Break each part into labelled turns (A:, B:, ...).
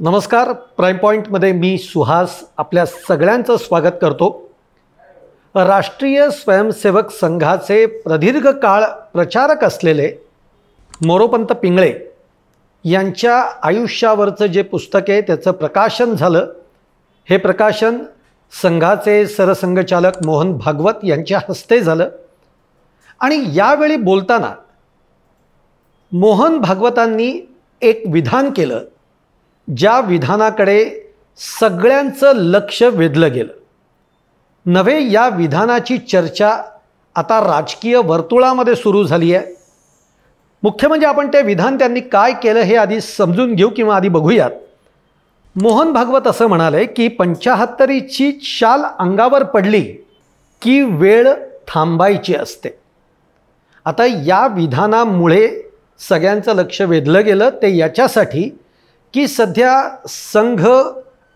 A: नमस्कार. प्राईम पॉईंटमध्ये मी सुहास आपल्या सगळ्यांचं स्वागत करतो. राष्ट्रीय स्वयंसेवक संघाचे प्रदीर्घ काळ प्रचारक असलेले मोरोपंत पिंगळे यांच्या आयुष्यावरचं जे पुस्तक आहे त्याचं प्रकाशन झालं. हे प्रकाशन संघाचे सरसंघचालक मोहन भागवत यांच्या हस्ते झालं आणि यावेळी बोलताना मोहन भागवतांनी एक विधान केलं, ज्या विधानाकडे सगळ्यांचं लक्ष वेधलं गेलं. नव्हे, या विधानाची चर्चा आता राजकीय वर्तुळामध्ये सुरू झाली आहे. मुख्य म्हणजे आपण ते विधान त्यांनी काय केलं हे आधी समजून घेऊ किंवा आधी बघूयात. मोहन भागवत असं म्हणाले की 75ची शाल अंगावर पडली की वेळ थांबायची असते. आता या विधानामुळे सगळ्यांचं लक्ष वेधलं गेलं ते याच्यासाठी की सध्या संघ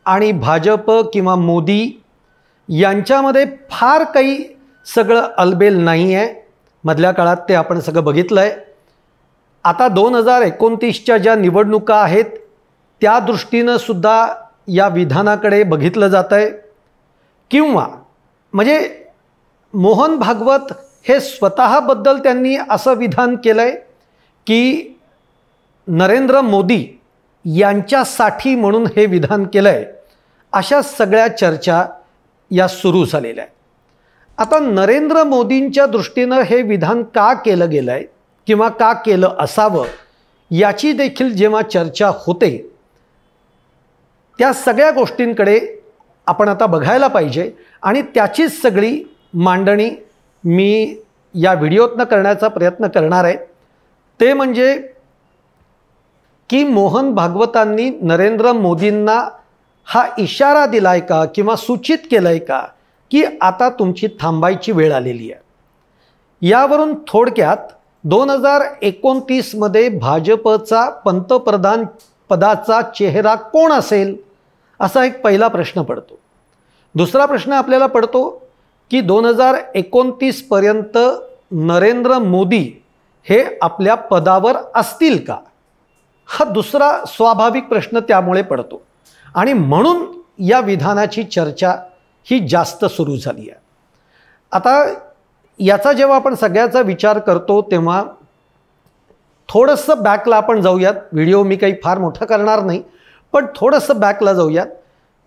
A: आणि भाजप किंवा मोदी यांच्यामध्ये फार काही सगळं अलबेल नाही आहे. मधल्या काळात ते आपण सगळं बघितलं आहे. आता 2029च्या ज्या निवडणुका आहेत त्या दृष्टीनं सुद्धा या विधानाकडे बघितलं जातं आहे. किंवा म्हणजे मोहन भागवत हे स्वतःबद्दल त्यांनी असं विधान केलं आहे की नरेंद्र मोदी यांच्यासाठी म्हणून हे विधान केलं आहे. अशा सगळ्या चर्चा या सुरू झालेल्या आहेत. आता नरेंद्र मोदींच्या दृष्टीनं हे विधान का केलं गेलं आहे किंवा का केलं असावं याची देखील जेव्हा चर्चा होते त्या सगळ्या गोष्टींकडे आपण आता बघायला पाहिजे आणि त्याचीच सगळी मांडणी मी या व्हिडिओतनं करण्याचा प्रयत्न करणार आहे. ते म्हणजे की मोहन भागवतांनी नरेंद्र मोदींना हा इशारा दिलाय का किंवा सूचित केलंय का की आता तुमची थांबायची वेळ आलेली आहे. यावरून थोडक्यात 2029मध्ये भाजपचा पंतप्रधान पदाचा चेहरा कोण असेल असा एक पहिला प्रश्न पडतो. दुसरा प्रश्न आपल्याला पडतो की 2029 पर्यंत नरेंद्र मोदी हे आपल्या पदावर असतील का, हा दुसरा स्वाभाविक प्रश्न त्यामुळे पडतो आणि म्हणून या विधानाची चर्चा ही जास्त सुरू झाली आहे. आता याचा जेव्हा आपण सगळ्याचा विचार करतो तेव्हा थोडंसं बॅकला आपण जाऊयात. व्हिडिओ मी काही फार मोठा करणार नाही, पण थोडंसं बॅकला जाऊयात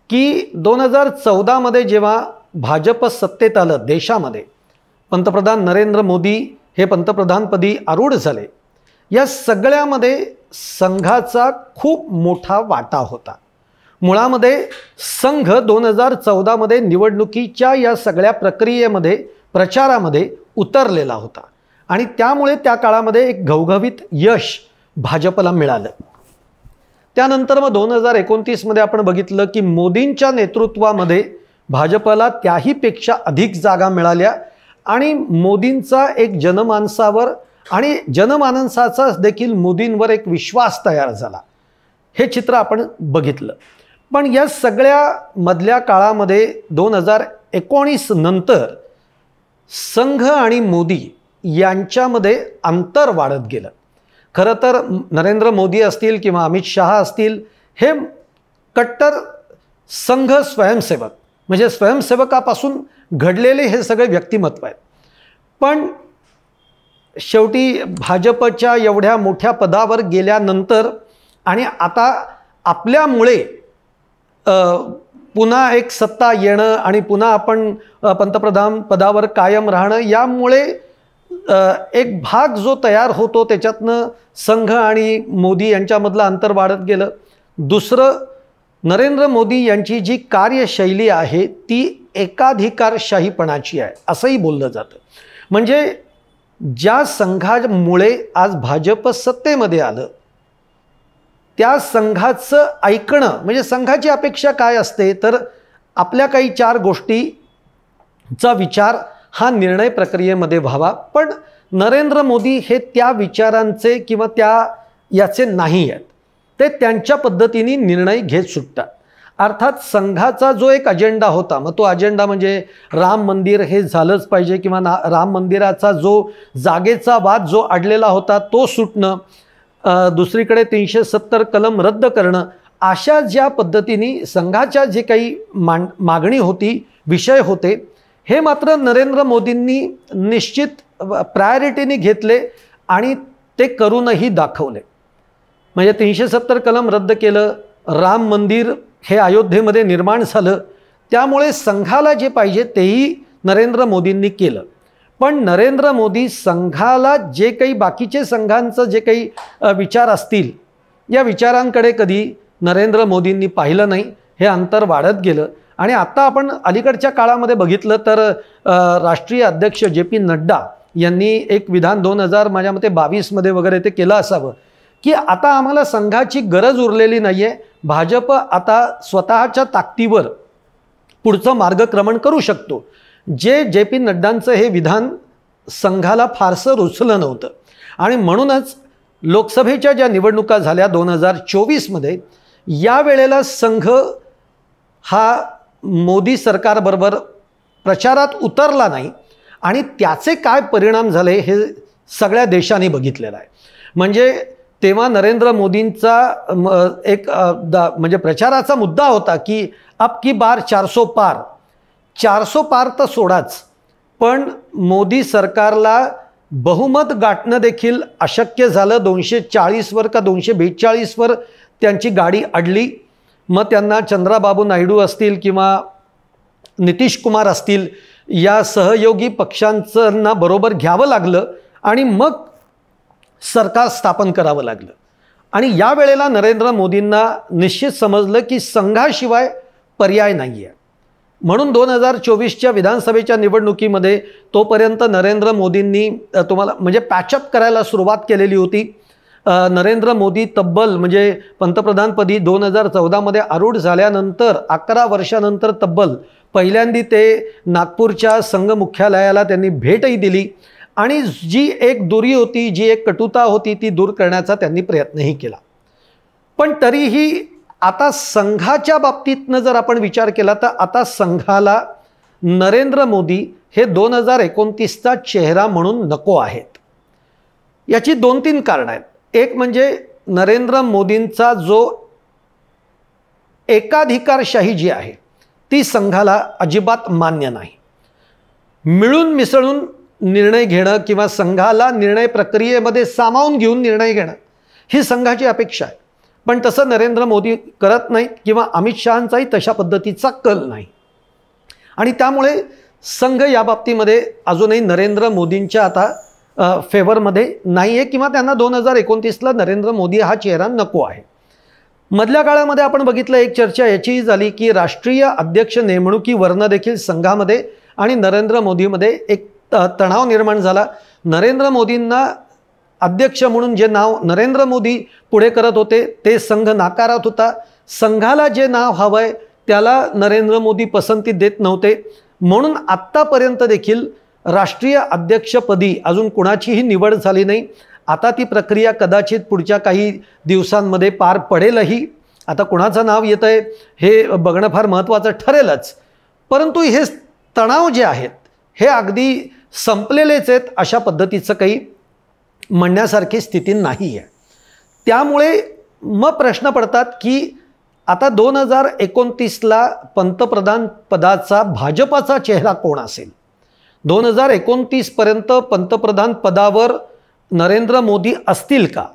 A: की 2014मध्ये जेव्हा भाजप सत्तेत आलं देशामध्ये, पंतप्रधान नरेंद्र मोदी हे पंतप्रधानपदी आरूढ झाले. या सगळ्यामध्ये संघाचा खूप मोठा वाटा होता. मुळामध्ये संघ 2014मध्ये निवडणुकीच्या या सगळ्या प्रक्रियेमध्ये प्रचारामध्ये उतरलेला होता आणि त्यामुळे त्या काळामध्ये एक घवघवीत यश भाजपला मिळालं. त्यानंतर मग 2029मध्ये आपण बघितलं की मोदींच्या नेतृत्वामध्ये भाजपला त्याहीपेक्षा अधिक जागा मिळाल्या आणि मोदींचा एक जनमानसावर आणि जनमानसाचा देखील मोदींवर एक विश्वास तयार झाला. हे चित्र आपण बघितलं. पण या सगळ्या मधल्या काळामध्ये 2019 नंतर संघ आणि मोदी यांच्यामध्ये अंतर वाढत गेलं. खरं तर नरेंद्र मोदी असतील किंवा अमित शहा असतील हे कट्टर संघ स्वयंसेवक म्हणजे स्वयंसेवकापासून घडलेले हे सगळे व्यक्तिमत्व आहेत. पण शेवटी भाजपच्या एवढ्या मोठ्या पदावर गेल्यानंतर आणि आता आपल्यामुळे पुन्हा एक सत्ता येणं आणि पुन्हा आपण पंतप्रधान पदावर कायम राहणं यामुळे एक भाग जो तयार होतो त्याच्यातनं संघ आणि मोदी यांच्यामधलं अंतर वाढत गेलं. दुसरं, नरेंद्र मोदी यांची जी कार्यशैली आहे ती एकाधिकारशाहीपणाची आहे असंही बोललं जातं. म्हणजे ज्या संघामुळे आज भाजप सत्तेमध्ये आलं त्या संघाचं ऐकणं म्हणजे संघाची अपेक्षा काय असते तर आपल्या काही 4 गोष्टीचा विचार हा निर्णय प्रक्रियेमध्ये व्हावा. पण नरेंद्र मोदी हे त्या विचारांचे किंवा याचे नाही आहेत. ते त्यांच्या पद्धतीने निर्णय घेत सुटतात. अर्थात संघाचा जो एक अजेंडा होता मग तो अजेंडा म्हणजे राम मंदिर हे झालंच पाहिजे किंवा राम मंदिराचा जो जागेचा वाद जो अडलेला होता तो सुटणं, दुसरीकडे 370 कलम रद्द करणं अशा ज्या पद्धतीने संघाच्या जे काही मागणी होती, विषय होते, हे मात्र नरेंद्र मोदींनी निश्चित प्रायोरिटीने घेतले आणि ते करूनही दाखवले. म्हणजे 370 कलम रद्द केलं, राम मंदिर हे अयोध्येमध्ये निर्माण झालं, त्यामुळे संघाला जे पाहिजे तेही नरेंद्र मोदींनी केलं. पण नरेंद्र मोदी संघाला जे काही बाकीचे संघांचं जे काही विचार असतील, या विचारांकडे कधी नरेंद्र मोदींनी पाहिलं नाही. हे अंतर वाढत गेलं आणि आता आपण अलीकडच्या काळामध्ये बघितलं तर राष्ट्रीय अध्यक्ष JP नड्डा यांनी एक विधान 2000 माझ्या मते 22मध्ये वगैरे ते केलं असावं की आता आम्हाला संघाची गरज उरलेली नाही आहे, भाजप आता स्वतःच्या ताकदीवर पुढचं मार्गक्रमण करू शकतो. जे JP नड्डांचं हे विधान संघाला फारसं रुचलं नव्हतं आणि म्हणूनच लोकसभेच्या ज्या निवडणुका झाल्या 2024मध्ये, यावेळेला संघ हा मोदी सरकारबरोबर प्रचारात उतरला नाही आणि त्याचे काय परिणाम झाले हे सगळ्या देशांनी बघितलेलं आहे. म्हणजे तेव्हा नरेंद्र मोदींचा एक म्हणजे प्रचाराचा मुद्दा होता की अब की बार 400 पार. 400 पार तर सोडाच, पण मोदी सरकारला बहुमत गाठणं देखील अशक्य झालं. 240वर का 242वर त्यांची गाडी अडली. मग त्यांना चंद्राबाबू नायडू असतील किंवा नितीश कुमार असतील या सहयोगी पक्षांना बरोबर घ्यावं लागलं आणि मग सरकार स्थापन करावं लागलं. आणि या वेळेला नरेंद्र मोदींना निश्चित समजलं की संघाशिवाय पर्याय नाही आहे. म्हणून 2024च्या विधानसभेच्या निवडणुकीमध्ये तोपर्यंत नरेंद्र मोदींनी तुम्हाला म्हणजे पॅचअप करायला सुरुवात केलेली होती. नरेंद्र मोदी तब्बल म्हणजे पंतप्रधानपदी 2014मध्ये आरूढ झाल्यानंतर 11 वर्षानंतर तब्बल पहिल्यांदी ते नागपूरच्या संघ मुख्यालयाला त्यांनी भेटही दिली आणि जी एक दुरी होती, जी एक कटुता होती, ती दूर करण्याचा त्यांनी प्रयत्नही केला. पण तरीही आता संघाच्या बाबतीतनं जर आपण विचार केला तर आता संघाला नरेंद्र मोदी हे 2029चा चेहरा म्हणून नको आहेत. याची 2-3 कारणं आहेत. एक म्हणजे नरेंद्र मोदींचा जो एकाधिकारशाही जी आहे ती संघाला अजिबात मान्य नाही. मिळून मिसळून निर्णय घेणं किंवा संघाला निर्णय प्रक्रियेमध्ये सामावून घेऊन निर्णय घेणं ही संघाची अपेक्षा आहे. पण तसं नरेंद्र मोदी करत नाहीत किंवा अमित शहांचाही तशा पद्धतीचा कल नाही आणि त्यामुळे संघ या बाबतीमध्ये अजूनही नरेंद्र मोदींच्या आता फेवरमध्ये नाही आहे किंवा त्यांना 2029ला नरेंद्र मोदी हा चेहरा नको आहे. मधल्या काळामध्ये आपण बघितलं एक चर्चा याचीही झाली की राष्ट्रीय अध्यक्ष नेमणुकीवरनं देखील संघामध्ये आणि नरेंद्र मोदीमध्ये एक तणाव निर्माण झाला. नरेंद्र मोदींना अध्यक्ष म्हणून जे नाव नरेंद्र मोदी पुढे करत होते ते संघ नाकारत होता. संघाला जे नाव हवं आहे त्याला नरेंद्र मोदी पसंती देत नव्हते. म्हणून आत्तापर्यंत देखील राष्ट्रीय अध्यक्षपदी अजून कुणाचीही निवड झाली नाही. आता ती प्रक्रिया कदाचित पुढच्या काही दिवसांमध्ये पार पडेलही. आता कुणाचं नाव येतं आहे हे बघणं फार महत्त्वाचं ठरेलच. परंतु हे तणाव जे आहेत हे अगदी संपलेलेच आहेत अशा पद्धतीचं काही म्हणण्यासारखी स्थिती नाही आहे. त्यामुळे मग प्रश्न पडतात की आता 2029ला पंतप्रधान पदाचा भाजपाचा चेहरा कोण असेल. 2029पर्यंत पंतप्रधान पदावर नरेंद्र मोदी असतील का.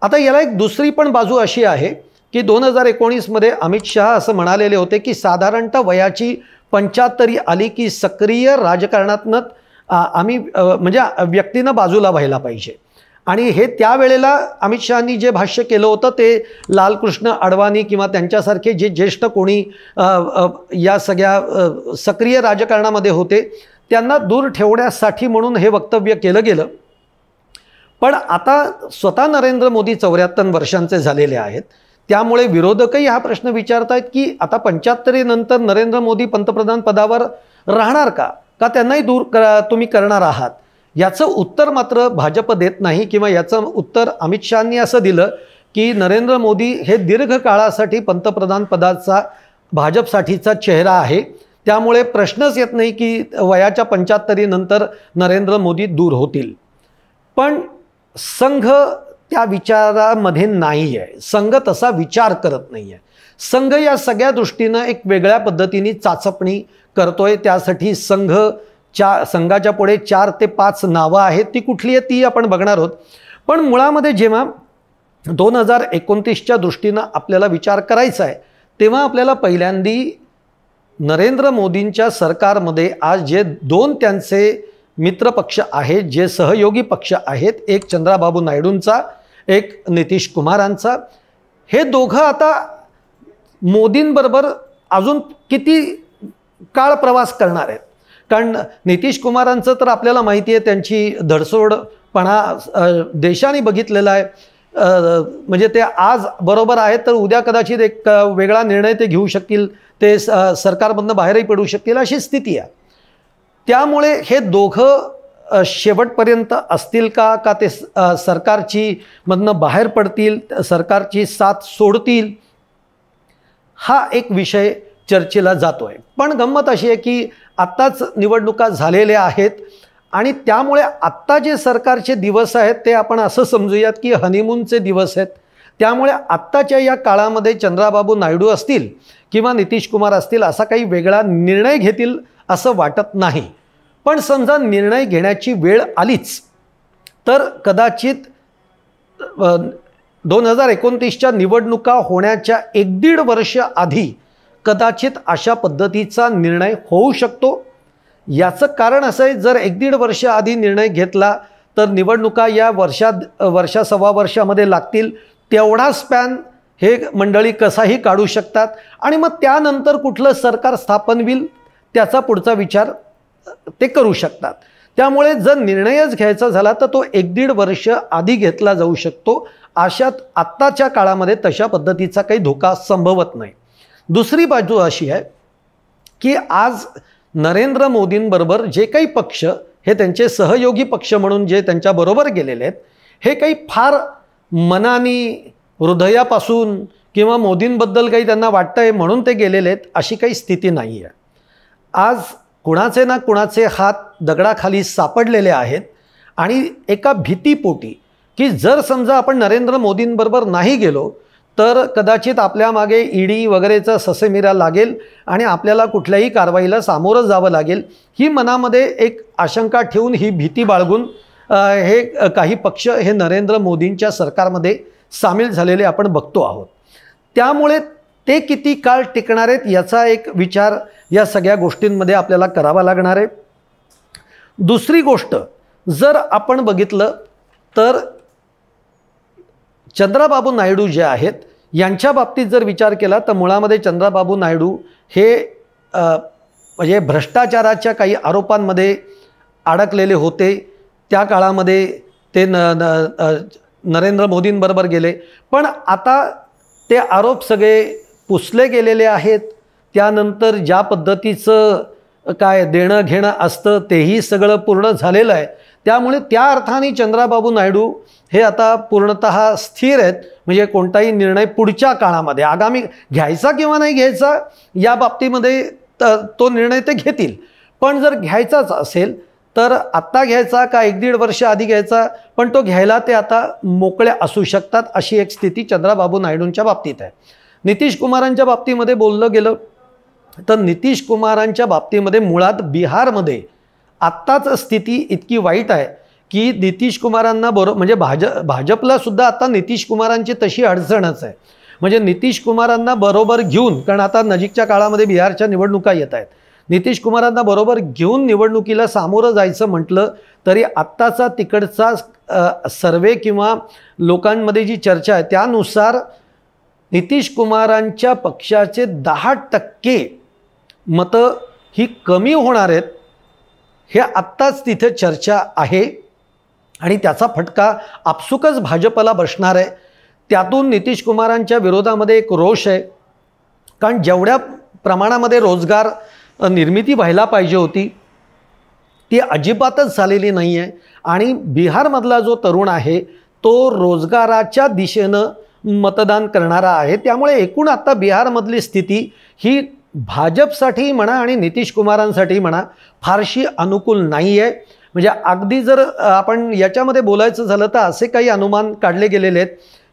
A: आता याला एक दुसरी पण बाजू अशी आहे की 2019मध्ये अमित शहा असं म्हणालेले होते की साधारणतः वयाची 75 आली की सक्रिय राजकारणातनं आम्ही म्हणजे व्यक्तीनं बाजूला व्हायला पाहिजे. आणि हे त्यावेळेला अमित शहांनी जे भाष्य केलं होतं ते लालकृष्ण अडवाणी किंवा त्यांच्यासारखे जे ज्येष्ठ कोणी या सगळ्या सक्रिय राजकारणामध्ये होते त्यांना दूर ठेवण्यासाठी म्हणून हे वक्तव्य केलं गेलं. पण आता स्वतः नरेंद्र मोदी 74 वर्षांचे झालेले आहेत. त्यामुळे विरोधकही हा प्रश्न विचारत आहेत की आता 75 नंतर नरेंद्र मोदी पंतप्रधान पदावर राहणार का त्यांनाही दूर तुम्ही करणार आहात. याचं उत्तर मात्र भाजप देत नाही किंवा याचं उत्तर अमित शहांनी असं दिलं की नरेंद्र मोदी हे दीर्घकाळासाठी पंतप्रधान पदाचा भाजपसाठीचा चेहरा आहे. त्यामुळे प्रश्नच येत नाही की वयाच्या 75 नंतर नरेंद्र मोदी दूर होतील. पण संघ त्या विचारामध्ये नाही आहे. संघ तसा विचार करत नाही आहे. संघ या सगळ्या दृष्टीनं एक वेगळ्या पद्धतीने चाचपणी करतोय. त्यासाठी संघाच्या पुढे 4 ते 5 नावं आहेत. ती कुठली आहे ती आपण बघणार आहोत. पण मुळामध्ये जेव्हा 2029च्या दृष्टीनं आपल्याला विचार करायचा आहे, तेव्हा आपल्याला पहिल्यांदी नरेंद्र मोदींच्या सरकारमध्ये आज जे 2 त्यांचे मित्रपक्ष आहेत, जे सहयोगी पक्ष आहेत, एक चंद्राबाबू नायडूंचा, एक नितीश कुमारांचा, हे दोघं आता मोदींबरोबर अजून किती काळ प्रवास करणार आहेत. कारण नितीश कुमारांचं तर आपल्याला माहिती आहे, त्यांची धडसोडपणा देशाने बघितलेला आहे. म्हणजे ते आज बरोबर आहेत तर उद्या कदाचित एक वेगळा निर्णय ते घेऊ शकतील, ते सरकारमधनं बाहेरही पडू शकतील, अशी स्थिती आहे. त्यामुळे हे दोघं शेवटपर्यंत असतील का ते सरकारची मधनं बाहेर पडतील, सरकारची साथ सोडतील, हा एक विषय चर्चेला जातो आहे. पण गंमत अशी आहे की आत्ताच निवडणुका झालेल्या आहेत आणि त्यामुळे आत्ता जे सरकारचे दिवस आहेत ते आपण असं समजूयात की हनीमूनचे दिवस आहेत. त्यामुळे आत्ताच्या या काळामध्ये चंद्राबाबू नायडू असतील किंवा नितीश कुमार असतील असा काही वेगळा निर्णय घेतील असं वाटत नाही. पण समजा निर्णय घेण्याची वेळ आलीच तर कदाचित 2029च्या निवडणुका होण्याच्या 1-1.5 वर्ष आधी कदाचित अशा पद्धतीचा निर्णय होऊ शकतो. याचं कारण असं आहे, जर 1-1.5 वर्ष आधी निर्णय घेतला तर निवडणुका या वर्षा सव्वा वर्षामध्ये लागतील. तेवढा स्पॅन हे मंडळी कसाही काढू शकतात आणि मग त्यानंतर कुठलं सरकार स्थापन होईल त्याचा पुढचा विचार ते करू शकतात. त्यामुळे जर निर्णयच घ्यायचा झाला तर तो 1-1.5 वर्ष आधी घेतला जाऊ शकतो. अशात आत्ताच्या काळामध्ये तशा पद्धतीचा काही धोका संभवत नाही. दुसरी बाजू अशी आहे की आज नरेंद्र मोदींबरोबर जे काही पक्ष हे त्यांचे सहयोगी पक्ष म्हणून जे त्यांच्याबरोबर गेलेले आहेत, हे काही फार मनाने हृदयापासून किंवा मोदींबद्दल काही त्यांना वाटतं आहे म्हणून ते गेलेले आहेत अशी काही स्थिती नाही आहे. आज कुणाचे ना कुणाचे हात दगडाखाली सापडलेले आहेत आणि एका भीतीपोटी की जर समजा आपण नरेंद्र मोदींबरोबर नाही गेलो तर कदाचित आपल्या मागे ईडी वगैरेचा ससेमिरा लागेल आणि आपल्याला कुठल्याही कारवाईला सामोरं जावं लागेल, ही मनामध्ये एक आशंका ठेवून, ही भीती बाळगून हे काही पक्ष हे नरेंद्र मोदींच्या सरकारमध्ये सामील झालेले आपण बघतो आहोत. त्यामुळे ते किती काळ टिकणार आहेत याचा एक विचार या सगळ्या गोष्टींमध्ये आपल्याला करावा लागणार आहे. दुसरी गोष्ट जर आपण बघितलं तर चंद्राबाबू नायडू जे आहेत यांच्या बाबतीत जर विचार केला तर मुळामध्ये चंद्राबाबू नायडू हे म्हणजे भ्रष्टाचाराच्या काही आरोपांमध्ये अडकलेले होते. त्या काळामध्ये ते नरेंद्र मोदींबरोबर गेले, पण आता ते आरोप सगळे पुसले गेलेले आहेत. त्यानंतर ज्या पद्धतीचं काय देणं घेणं असतं तेही सगळं पूर्ण झालेलं आहे. त्यामुळे त्या अर्थाने चंद्राबाबू नायडू हे आता पूर्णतः स्थिर आहेत. म्हणजे कोणताही निर्णय पुढच्या काळामध्ये आगामी घ्यायचा किंवा नाही घ्यायचा या बाबतीमध्ये तो निर्णय ते घेतील. पण जर घ्यायचाच असेल तर आत्ता घ्यायचा का 1-1.5 वर्ष आधी घ्यायचा, पण तो घ्यायला ते आता मोकळे असू शकतात अशी एक स्थिती चंद्राबाबू नायडूंच्या बाबतीत आहे. नितीश कुमारांच्या बाबतीमध्ये बोललं गेलं तर नितीश कुमारांच्या बाबतीमध्ये मुळात बिहारमध्ये आत्ताच स्थिती इतकी वाईट आहे की नितीश कुमारांना म्हणजे भाजपला सुद्धा आता नितीश कुमारांची तशी अडचणच आहे. म्हणजे नितीश कुमारांना बरोबर घेऊन, कारण आता नजीकच्या काळामध्ये बिहारच्या निवडणुका येत आहेत, नितीश कुमारांना बरोबर घेऊन निवडणुकीला सामोरं जायचं म्हटलं तरी आत्ताचा तिकडचा सर्वे किंवा लोकांमध्ये जी चर्चा आहे त्यानुसार नितीश कुमारांच्या पक्षाचे 10% मतं ही कमी होणार आहेत, हे आत्ताच तिथे चर्चा आहे आणि त्याचा फटका आपसुकच भाजपला बसणार आहे. त्यातून नितीश कुमारांच्या विरोधामध्ये एक रोष आहे, कारण जेवढ्या प्रमाणामध्ये रोजगार निर्मिती व्हायला पाहिजे होती ती अजिबातच झालेली नाही आहे आणि बिहारमधला जो तरुण आहे तो रोजगाराच्या दिशेनं मतदान करणारा आहे. त्यामुळे एकूण आता बिहारमधली स्थिती ही भाजपसाठी म्हणा आणि नितीश कुमारांसाठी म्हणा फारशी अनुकूल नाही आहे. म्हणजे अगदी जर आपण याच्यामध्ये बोलायचं झालं तर असे काही अनुमान काढले गेलेले आहेत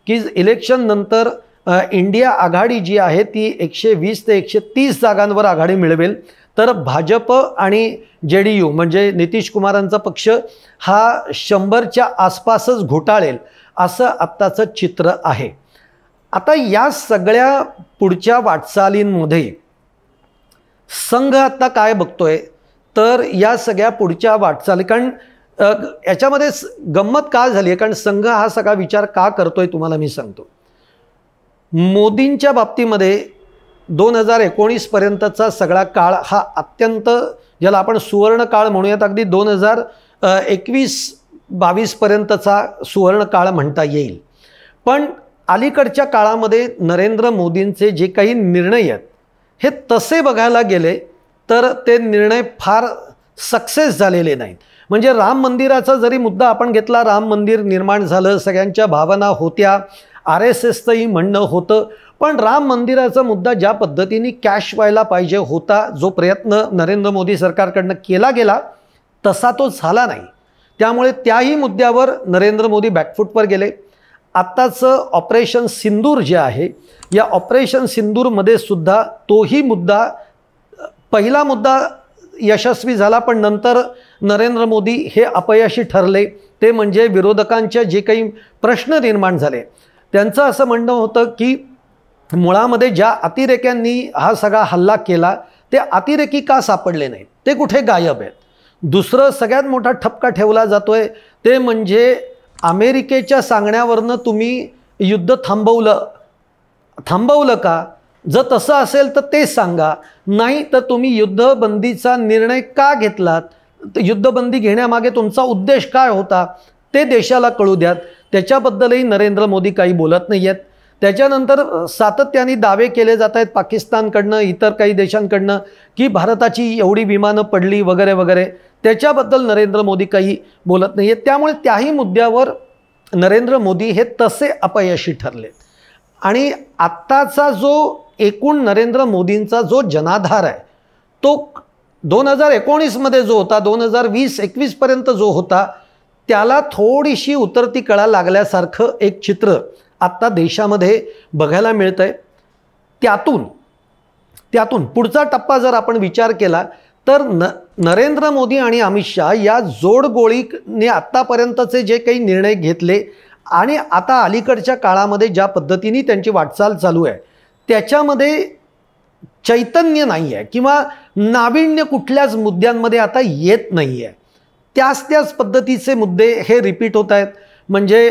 A: की इलेक्शन नंतर इंडिया आघाडी जी आहे ती 120 ते 130 जागांवर आघाडी मिळवेल, तर भाजप आणि JDU म्हणजे नितीश कुमारांचा पक्ष हा 100च्या आसपासच घोटाळेल असं आत्ताचं चित्र आहे. आता या सगळ्या पुढच्या वाटचालींमध्ये संघ आता काय बघतोय, तर या सगळ्या पुढच्या वाटचाली, कारण याच्यामध्ये गंमत का झाली आहे, कारण संघ हा सगळा विचार का करतोय तुम्हाला मी सांगतो. मोदींच्या बाबतीमध्ये 2019 पर्यंतचा सगळा काळ हा अत्यंत, ज्याला आपण सुवर्ण काळ म्हणूयात, अगदी 2021-22 पर्यंतचा सुवर्ण काळ म्हणता येईल. पण अलीकडच्या काळामध्ये नरेंद्र मोदींचे जे काही निर्णय आहेत हे तसे बघायला गेले तर ते निर्णय फार सक्सेस झालेले नाहीत. म्हणजे राम मंदिराचा जरी मुद्दा आपण घेतला, राम मंदिर निर्माण झालं, सगळ्यांच्या भावना होत्या, RSSचंही म्हणणं होतं, पण राम मंदिराचा मुद्दा ज्या पद्धतीने कॅश व्हायला पाहिजे होता, जो प्रयत्न नरेंद्र मोदी सरकारकडनं केला गेला तसा तो झाला नाही. त्यामुळे त्याही मुद्द्यावर नरेंद्र मोदी बॅकफूटवर गेले. आत्ताचं ऑपरेशन सिंदूर जे आहे, या ऑपरेशन सिंदूरमध्ये सुद्धा तोही मुद्दा, पहिला मुद्दा यशस्वी झाला, पण नंतर नरेंद्र मोदी हे अपयशी ठरले. ते म्हणजे विरोधकांचे जे काही प्रश्न निर्माण झाले, त्यांचं असं म्हणणं होतं की मुळामध्ये ज्या अतिरेक्यांनी हा सगळा हल्ला केला ते अतिरेकी का सापडले नाहीत, ते कुठे गायब आहेत. दुसरं सगळ्यात मोठा ठपका ठेवला जातोय ते म्हणजे अमेरिकेच्या सांगण्यावरनं तुम्ही युद्ध थांबवलं का? जर तसं असेल तर ते सांगा, नाही तर तुम्ही युद्धबंदीचा निर्णय का घेतलात, युद्धबंदी घेण्यामागे तुमचा उद्देश काय होता ते देशाला कळू द्यात. त्याच्याबद्दलही नरेंद्र मोदी काही बोलत नाही आहेत. त्याच्यानंतर सातत्याने दावे केले जात आहेत पाकिस्तानकडनं, इतर काही देशांकडनं, की भारताची एवढी विमानं पडली वगैरे वगैरे, त्याच्याबद्दल नरेंद्र मोदी काही बोलत नाही आहेत. त्यामुळे त्याही मुद्द्यावर नरेंद्र मोदी हे तसे अपयशी ठरले. आणि आत्ताचा जो एकूण नरेंद्र मोदींचा जो जनाधार आहे तो 2019 जो होता, 2020-21 पर्यंत जो होता, त्याला थोडीशी उतरती कळा लागल्यासारखं एक चित्र आत्ता देशामध्ये बघायला मिळतंय. त्यातून पुढचा टप्पा जर आपण विचार केला तर नरेंद्र मोदी आणि अमित शहा या जोडगोळीने आत्तापर्यंतचे जे काही निर्णय घेतले आणि आता अलीकडच्या काळामध्ये ज्या पद्धतीने त्यांची वाटचाल चालू आहे त्याच्यामध्ये चैतन्य नाही आहे किंवा नाविन्य कुठल्याच मुद्द्यांमध्ये आता येत नाही आहे. त्याच पद्धतीचे मुद्दे हे रिपीट होत आहेत. म्हणजे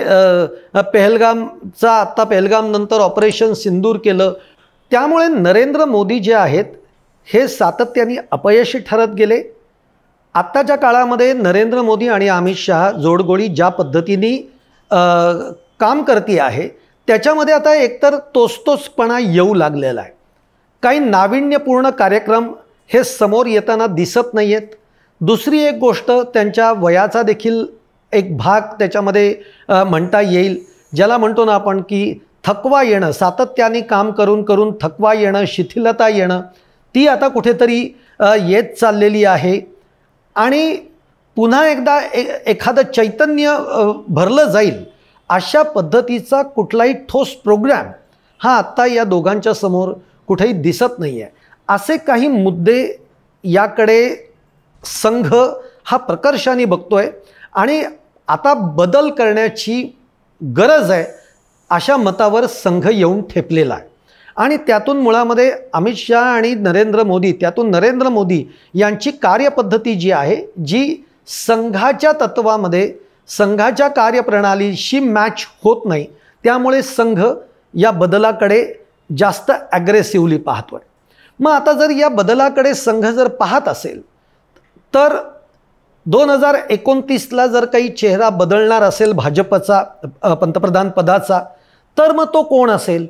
A: पहलगाम नंतर ऑपरेशन सिंदूर केलं. त्यामुळे नरेंद्र मोदी जे आहेत हे सातत्याने अपयशी ठरत गेले. आत्ताच्या काळामध्ये नरेंद्र मोदी आणि अमित शहा जोडगोळी ज्या पद्धतीने काम करते आहे त्याच्यामध्ये आता एकतर तोचपणा येऊ लागलेला आहे. काही नाविन्यपूर्ण कार्यक्रम हे समोर येताना दिसत नाही आहेत. दुसरी एक गोष्ट, त्यांच्या वयाचा देखील एक भाग त्याच्यामध्ये म्हणता येईल, ज्याला म्हणतो ना आपण की थकवा येणं, सातत्याने काम करून करून थकवा येणं, शिथिलता येणं, ती आता कुठेतरी येत चाललेली आहे. आणि पुन्हा एकदा एखादं चैतन्य भरलं जाईल अशा पद्धतीचा कुठलाही ठोस प्रोग्रॅम हा आत्ता या दोघांच्या समोर कुठेही दिसत नाही आहे. असे काही मुद्दे याकडे संघ हा प्रकर्षाने बघतोय आणि आता बदल करण्याची गरज आहे अशा मतावर संघ येऊन ठेपलेला आहे. आणि त्यातून मुळामध्ये अमित शहा आणि नरेंद्र मोदी यांची कार्यपद्धती जी आहे, जी संघाच्या तत्वामध्ये संघाच्या कार्यप्रणालीशी मॅच होत नाही, त्यामुळे संघ या बदलाकडे जास्त ॲग्रेसिव्हली पाहतोय. मग आता जर या बदलाकडे संघ जर पाहत असेल तर 2029ला जर काही चेहरा बदलणार असेल भाजपचा पंतप्रधान पदाचा, तर मग तो कोण असेल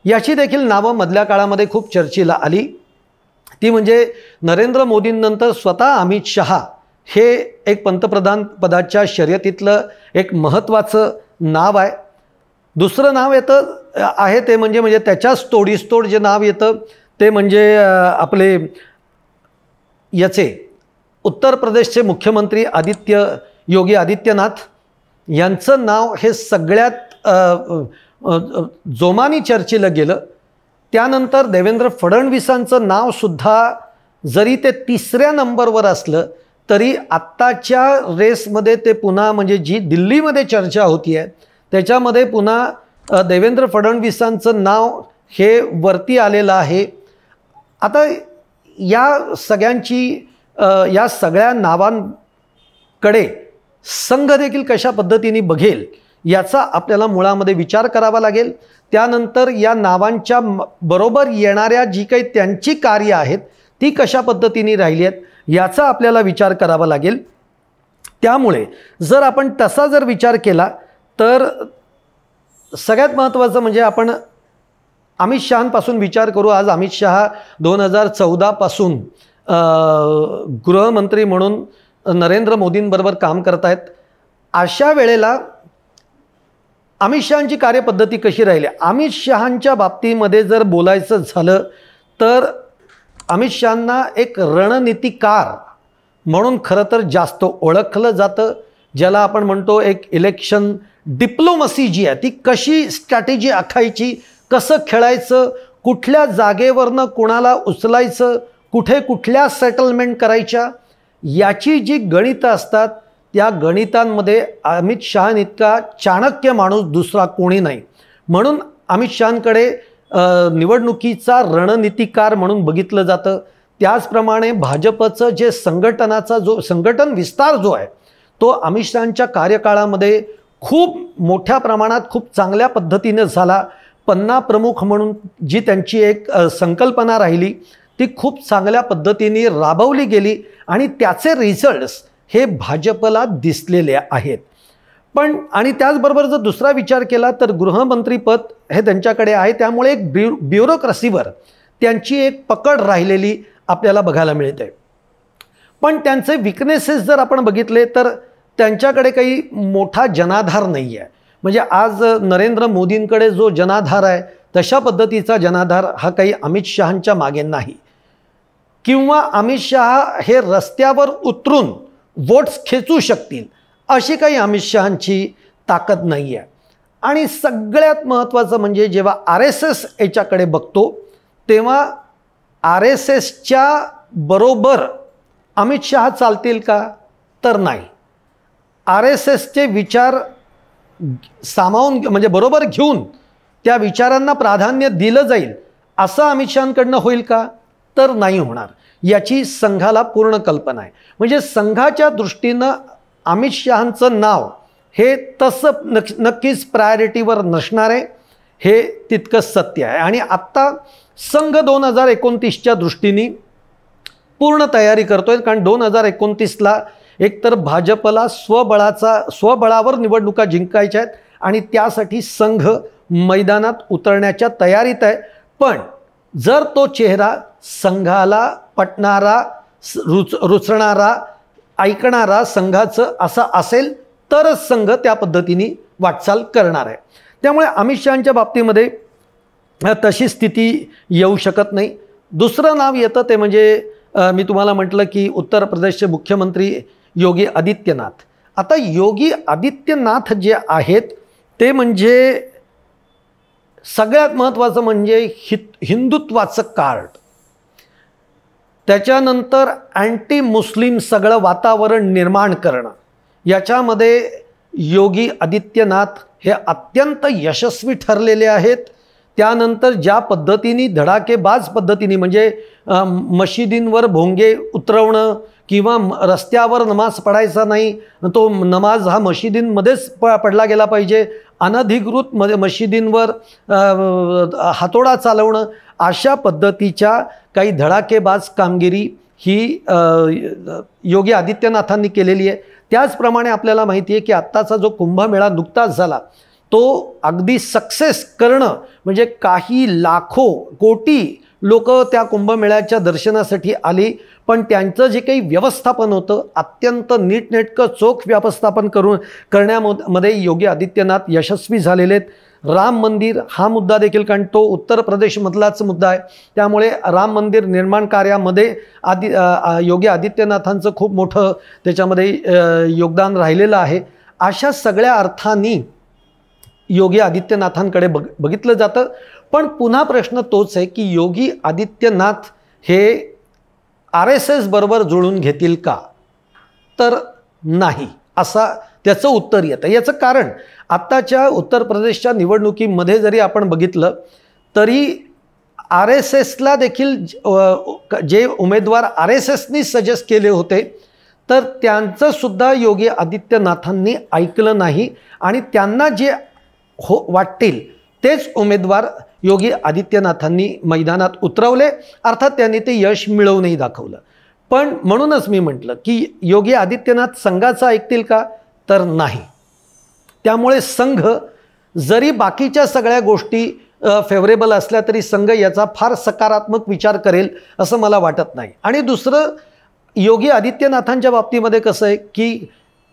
A: याची देखील नावं मधल्या काळामध्ये खूप चर्चेला आली. ती म्हणजे नरेंद्र मोदींनंतर स्वतः अमित शहा हे एक पंतप्रधान पदाच्या शर्यतीतलं एक महत्त्वाचं नाव आहे. दुसरं नाव येतं आहे ते म्हणजे त्याच्याच तोडीसतोड जे नाव येतं ते म्हणजे आपले याचे उत्तर प्रदेशचे मुख्यमंत्री योगी आदित्यनाथ यांचं नाव हे सगळ्यात जोमाने चर्चेला गेलं. त्यानंतर देवेंद्र फडणवीसांचं नावसुद्धा जरी ते 3ऱ्या नंबरवर असलं तरी आत्ताच्या रेसमध्ये ते पुन्हा म्हणजे जी दिल्लीमध्ये चर्चा होती आहे त्याच्यामध्ये पुन्हा देवेंद्र फडणवीसांचं नाव हे वरती आलेलं आहे. आता या सगळ्या नावांकडे संघ देखील कशा पद्धतीने बघेल याचा आपल्याला मुळामध्ये विचार करावा लागेल. त्यानंतर या नावांच्या बरोबर येणाऱ्या जी काही त्यांची कार्य आहेत ती कशा पद्धतीने राहिली आहेत याचा आपल्याला विचार करावा लागेल. त्यामुळे जर आपण तसा जर विचार केला तर सगळ्यात महत्त्वाचं म्हणजे आपण अमित शहांपासून विचार करू. आज अमित शहा 2014 पासून गृहमंत्री म्हणून नरेंद्र मोदींबरोबर काम करत आहेत. अशा वेळेला अमित शहांची कार्यपद्धती कशी राहिली. अमित शहांच्या बाबतीमध्ये जर बोलायचं झालं तर अमित शहांना एक रणनीतिकार म्हणून खरं तर जास्त ओळखलं जातं. ज्याला आपण म्हणतो एक इलेक्शन डिप्लोमसी जी आहे ती कशी स्ट्रॅटेजी आखायची, कसं खेळायचं, कुठल्या जागेवरनं कुणाला उचलायचं, कुठे कुठल्या सेटलमेंट करायच्या याची जी गणितं असतात त्या गणितांमध्ये अमित शहांइतका चाणक्य माणूस दुसरा कोणी नाही. म्हणून अमित शहांकडे निवडणुकीचा रणनीतिकार म्हणून बघितलं जातं. त्याचप्रमाणे भाजपचं जे संघटन विस्तार जो आहे तो अमित शहांच्या कार्यकाळामध्ये खूप मोठ्या प्रमाणात खूप चांगल्या पद्धतीने झाला. 50 प्रमुख म्हणून जी त्यांची एक संकल्पना राहिली ती खूप चांगल्या पद्धतीने राबवली गेली आणि त्याचे रिझल्ट्स हे भाजपला दिसलेले आहेत. पण आणि त्याचबरोबर जर दुसरा विचार केला तर गृहमंत्रीपद हे त्यांच्याकडे आहे. त्यामुळे एक ब्युरोक्रसीवर त्यांची एक पकड राहिलेली आपल्याला बघायला मिळते. पण त्यांचे विकनेसेस जर आपण बघितले तर त्यांच्याकडे काही मोठा जनाधार नाही आहे. म्हणजे आज नरेंद्र मोदींकडे जो जनाधार आहे तशा पद्धतीचा जनाधार हा काही अमित शहांच्या मागे नाही. किंवा अमित शहा हे रस्त्यावर उतरून वोट्स खेचू शकतील अशी काही अमित शहांची ताकद नाही आहे. आणि सगळ्यात महत्त्वाचं म्हणजे जेव्हा RSS याच्याकडे बघतो तेव्हा RSSच्या बरोबर अमित शहा चालतील का तर नाही. RSSचे विचार सामावून म्हणजे बरोबर घेऊन त्या विचारांना प्राधान्य दिलं जाईल असं अमित शहांकडनं होईल का तर नाही होणार. याची संघाला पूर्ण कल्पना आहे. म्हणजे संघाच्या दृष्टीनं अमित शहांचं नाव हे तसं नक्कीच प्रायोरिटीवर नसणार आहे हे तितकंच सत्य आहे. आणि आत्ता संघ 2029च्या दृष्टीने पूर्ण तयारी करतोय. कारण 2029ला एकतर भाजपला स्वबळावर निवडणुका जिंकायच्या आहेत आणि त्यासाठी संघ मैदानात उतरण्याच्या तयारीत आहे. पण जर तो चेहरा संघाला पटणारा, रुचणारा, ऐकणारा संघाचं असा असेल तरच संघ त्या पद्धतीने वाटचाल करणार आहे. त्यामुळे अमित शहांच्या बाबतीमध्ये तशी स्थिती येऊ शकत नाही. दुसरं नाव येतं ते म्हणजे मी तुम्हाला म्हटलं की उत्तर प्रदेशचे मुख्यमंत्री योगी आदित्यनाथ. आता योगी आदित्यनाथ जे आहेत ते म्हणजे सगळ्यात महत्त्वाचं म्हणजे हिंदुत्वाचं कार्ड. त्याच्यानंतर अँटी मुस्लिम सगळं वातावरण निर्माण करणं याच्यामध्ये योगी आदित्यनाथ हे अत्यंत यशस्वी ठरलेले आहेत. त्यानंतर ज्या पद्धतीने धडाकेबाज पद्धतीने म्हणजे मशिदींवर भोंगे उतरवणं किंवा रस्त्यावर नमाज पडायचा नाही, तो नमाज हा मशिदींमध्येच पडला गेला पाहिजे, अनधिकृत मशिदींवर हातोडा चालवणं, अशा पद्धतीच्या काही धडाकेबाज कामगिरी ही योगी आदित्यनाथांनी केलेली आहे. त्याचप्रमाणे आपल्याला माहिती आहे की आत्ताचा जो कुंभमेळा नुकताच झाला तो अगदी सक्सेस करणं म्हणजे काही लाखो कोटी लोक त्या कुंभमेळ्याच्या दर्शनासाठी आली, पण त्यांचं जे काही व्यवस्थापन होतं अत्यंत नीटनेटकं चोख व्यवस्थापन करण्यामध्ये योगी आदित्यनाथ यशस्वी झालेले आहेत. राम मंदिर हा मुद्दा देखील, कारण तो उत्तर प्रदेशमधलाच मुद्दा आहे, त्यामुळे राम मंदिर निर्माण कार्यामध्ये योगी आदित्यनाथांचं खूप मोठं त्याच्यामध्ये योगदान राहिलेलं आहे. अशा सगळ्या अर्थांनी योगी आदित्यनाथांकडे बघितलं जातं. पण पुन्हा प्रश्न तोच आहे की योगी आदित्यनाथ हे RSS बरोबर जुळून घेतील का? तर नाही, असा त्याचं उत्तर येतं. याचं कारण आत्ताच्या उत्तर प्रदेशच्या निवडणुकीमध्ये जरी आपण बघितलं तरी RSSला देखील जे उमेदवार RSSनी सजेस्ट केले होते तर त्यांचं सुद्धा योगी आदित्यनाथांनी ऐकलं नाही आणि त्यांना जे वाटतील तेच उमेदवार योगी आदित्यनाथांनी मैदानात उतरवले. अर्थात त्यांनी ते यश मिळवूनही दाखवलं. पण म्हणूनच मी म्हटलं की योगी आदित्यनाथ संघाचं ऐकतील का? तर नाही. त्यामुळे संघ जरी बाकीच्या सगळ्या गोष्टी फेवरेबल असल्या तरी संघ याचा फार सकारात्मक विचार करेल असं मला वाटत नाही. आणि दुसरं, योगी आदित्यनाथांच्या बाबतीमध्ये कसं आहे की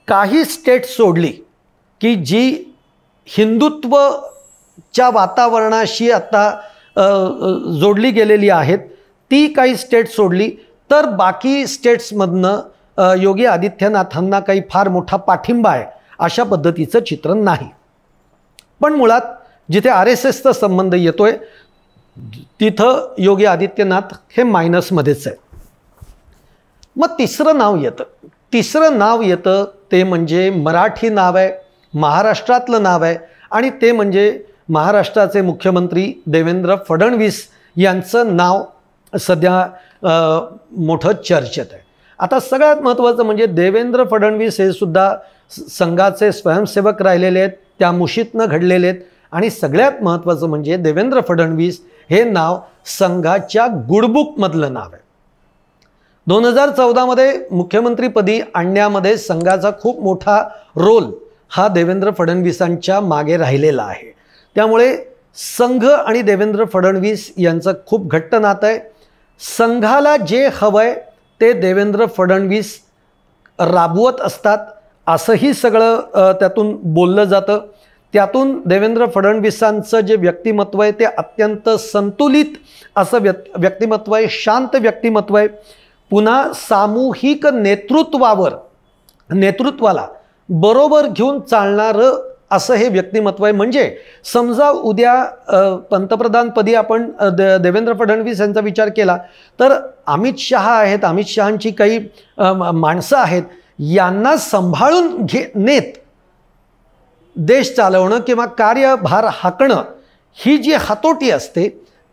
A: काही स्टेट सोडली की जी हिंदुत्वच्या वातावरणाशी आता जोडली गेलेली आहेत, ती काही स्टेट सोडली तर बाकी स्टेट्समधनं योगी आदित्यनाथांना काही फार मोठा पाठिंबा आहे अशा पद्धतीचं चित्र नाही. पण मुळात जिथे RSSचा संबंध येतोय तिथं योगी आदित्यनाथ हे मायनसमध्येच आहे. मग तिसरं नाव येतं ते म्हणजे मराठी नाव आहे, महाराष्ट्रातलं नाव आहे आणि ते म्हणजे महाराष्ट्राचे मुख्यमंत्री देवेंद्र फडणवीस यांचं नाव सध्या मोठं चर्चेत आहे. आता सगळ्यात महत्त्वाचं म्हणजे देवेंद्र फडणवीस हे सुद्धा संघाचे स्वयंसेवक राहिलेले आहेत, त्या मुशीतनं घडलेले आहेत आणि सगळ्यात महत्त्वाचं म्हणजे देवेंद्र फडणवीस हे नाव संघाच्या गुडबुकमधलं नाव आहे. 2014 मध्ये मुख्यमंत्रीपदी आणण्यामध्ये संघाचा खूप मोठा रोल हा देवेंद्र फडणवीसांच्या मागे राहिलेला आहे. त्यामुळे संघ आणि देवेंद्र फडणवीस यांचं खूप घट्ट नातं आहे. संघाला जे हवंय ते देवेंद्र फडणवीस राबवत असतात असंही सगळं त्यातून बोललं जातं. त्यातून देवेंद्र फडणवीसांचं जे व्यक्तिमत्व आहे ते अत्यंत संतुलित असं व्यक्तिमत्व आहे, शांत व्यक्तिमत्व आहे. पुन्हा सामूहिक नेतृत्वाला बरोबर घेऊन चालणारं असं हे व्यक्तिमत्व आहे. म्हणजे समजा उद्या पंतप्रधानपदी आपण देवेंद्र फडणवीस यांचा विचार केला तर अमित शहा आहेत, अमित शहांची काही माणसं आहेत, यांना सांभाळून नेत देश चालवणं किंवा कार्यभार हाकणं ही जी हातोटी असते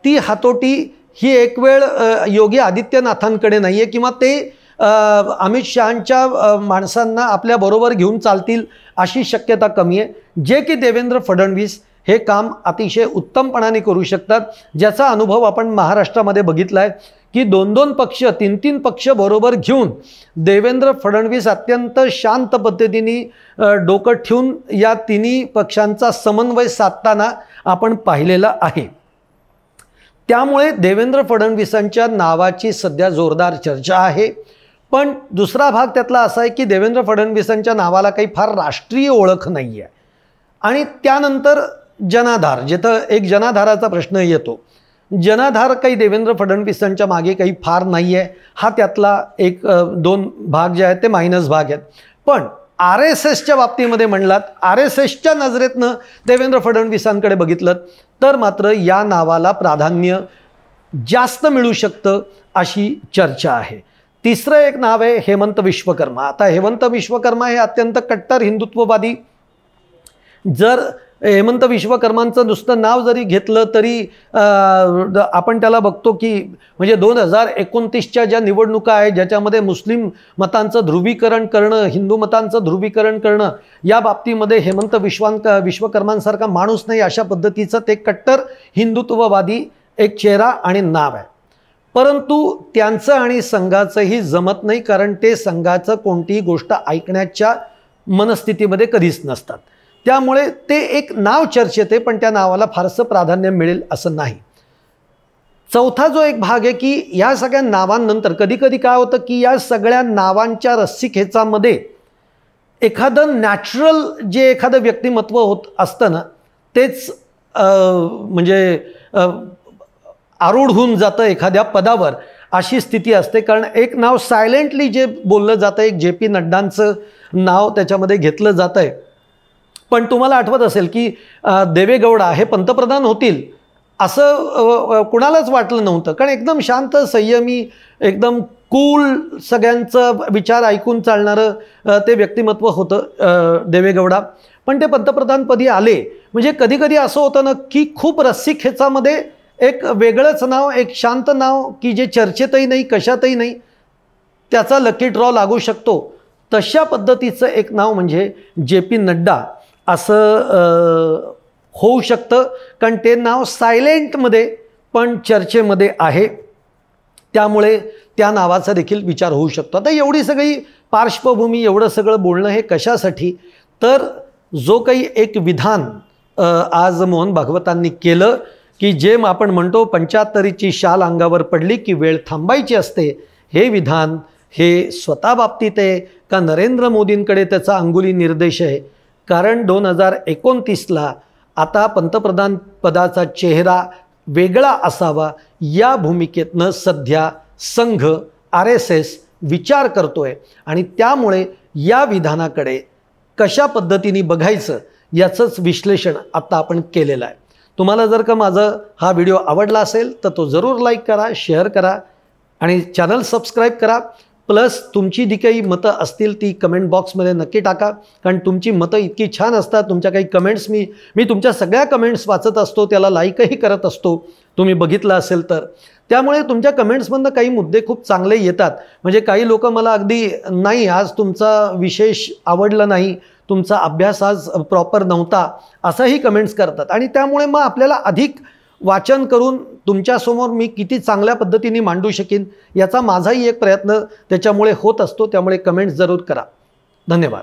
A: ती हातोटी ही एक वेळ योगी आदित्यनाथांकडे नाही आहे किंवा ते अमित शहांच्या माणसांना आपल्याबरोबर घेऊन चालतील अशी शक्यता कमी आहे. जे की देवेंद्र फडणवीस हे काम अतिशय उत्तमपणाने करू शकतात, ज्याचा अनुभव आपण महाराष्ट्रामध्ये बघितला आहे की 2-2 पक्ष 3-3 पक्ष बरोबर घेऊन देवेंद्र फडणवीस अत्यंत शांत पद्धतीने डोकं ठेवून या तिन्ही पक्षांचा समन्वय साधताना आपण पाहिलेला आहे. त्यामुळे देवेंद्र फडणवीसांच्या नावाची सध्या जोरदार चर्चा आहे. पण दुसरा भाग त्यातला असा आहे की देवेंद्र फडणवीसांच्या नावाला काही फार राष्ट्रीय ओळख नाही आहे. आणि त्यानंतर जनाधार, जिथं एक जनाधाराचा प्रश्न येतो. जनाधार काही देवेंद्र फडणवीसांच्या मागे काही फार नाही आहे. हा त्यातला एक 2 भाग जे आहेत ते मायनस भाग आहेत. पण RSSच्या बाबतीमध्ये म्हणलात, RSSच्या नजरेतनं देवेंद्र फडणवीसांकडे बघितलं तर मात्र या नावाला प्राधान्य जास्त मिळू शकतं अशी चर्चा आहे. तिसरं एक नाव आहे हेमंत विश्वकर्मा. आता हेमंत विश्वकर्मा हे अत्यंत कट्टर हिंदुत्ववादी. जर हेमंत विश्वकर्मांचं नुसतं नाव जरी घेतलं तरी आपण त्याला बघतो की म्हणजे 2029च्या ज्या निवडणुका आहेत ज्याच्यामध्ये मुस्लिम मतांचं ध्रुवीकरण करणं, हिंदू मतांचं ध्रुवीकरण करणं, या बाबतीमध्ये हेमंत विश्वकर्मांसारखा माणूस नाही अशा पद्धतीचं ते कट्टर हिंदुत्ववादी एक चेहरा आणि नाव आहे. परंतु त्यांचं आणि संघाचंही जमत नाही, कारण ते संघाचं कोणतीही गोष्ट ऐकण्याच्या मनस्थितीमध्ये कधीच नसतात. त्यामुळे ते एक नाव चर्चेत आहे पण त्या नावाला फारसं प्राधान्य मिळेल असं नाही. चौथा जो एक भाग आहे की या सगळ्या नावांनंतर कधीकधी काय होतं की या सगळ्या नावांच्या रस्सीखेचामध्ये एखादं नॅचरल जे एखादं व्यक्तिमत्व होत असतं ना तेच म्हणजे आरूढ होऊन जातं एखाद्या पदावर, अशी स्थिती असते. कारण एक नाव सायलेंटली जे बोललं जातं, एक जे पी नड्डांचं नाव त्याच्यामध्ये घेतलं जातं आहे. पण तुम्हाला आठवत असेल की देवेगौडा हे पंतप्रधान होतील असं कुणालाच वाटलं नव्हतं. कारण एकदम शांत, संयमी, एकदम कूल, सगळ्यांचं विचार ऐकून चालणारं ते व्यक्तिमत्व होतं देवेगौडा. पण ते पंतप्रधानपदी आले म्हणजे कधीकधी असं होतं ना की खूप रस्सीखेचामध्ये एक वेगळंच नाव, एक शांत नाव की जे चर्चेतही नाही, कशातही नाही, त्याचा लकी ड्रॉ लागू शकतो. तशा पद्धतीचं एक नाव म्हणजे जे पी नड्डा असं होऊ शकतं. कारण ते नाव सायलेंटमध्ये पण चर्चेमध्ये आहे, त्यामुळे त्या नावाचा देखील विचार होऊ शकतो. आता एवढी सगळी पार्श्वभूमी, एवढं सगळं बोलणं हे कशासाठी, तर जो काही एक विधान आज मोहन भागवतांनी केलं की जे आपण म्हणतो 75ची शाल अंगावर पडली की वेळ थांबायची असते, हे विधान हे स्वतः बाबतीत आहे का नरेंद्र मोदींकडे त्याचा अंगुली निर्देश आहे. कारण 2029ला आता पंतप्रधान पदाचा चेहरा वेगळा असावा या भूमिकेतनं सध्या संघ RSS विचार करतोय. आणि त्यामुळे या विधानाकडे कशा पद्धतीने बघायचं याचंच विश्लेषण आता आपण केलेलं आहे. तुम्हाला जर का माझा हा व्हिडिओ आवडला असेल तर तो जरूर लाईक करा, शेअर करा आणि चॅनल सबस्क्राईब करा. प्लस तुमची जी काही मतं असतील ती कमेंट बॉक्समध्ये नक्की टाका. कारण तुमची मतं इतकी छान असतात. तुमच्या काही कमेंट्स मी तुमच्या सगळ्या कमेंट्स वाचत असतो, त्याला लाईकही करत असतो, तुम्ही बघितलं असेल तर. त्यामुळे तुमच्या कमेंट्समधनं काही मुद्दे खूप चांगले येतात. म्हणजे काही लोक मला अगदी नाही, आज तुमचा विशेष आवडला नाही, तुमचा अभ्यास आज प्रॉपर नव्हता, असंही कमेंट्स करतात. आणि त्यामुळे मग आपल्याला अधिक वाचन करून तुमच्यासमोर मी किती चांगल्या पद्धतीने मांडू शकीन याचा माझाही एक प्रयत्न त्याच्यामुळे होत असतो. त्यामुळे कमेंट्स जरूर करा. धन्यवाद.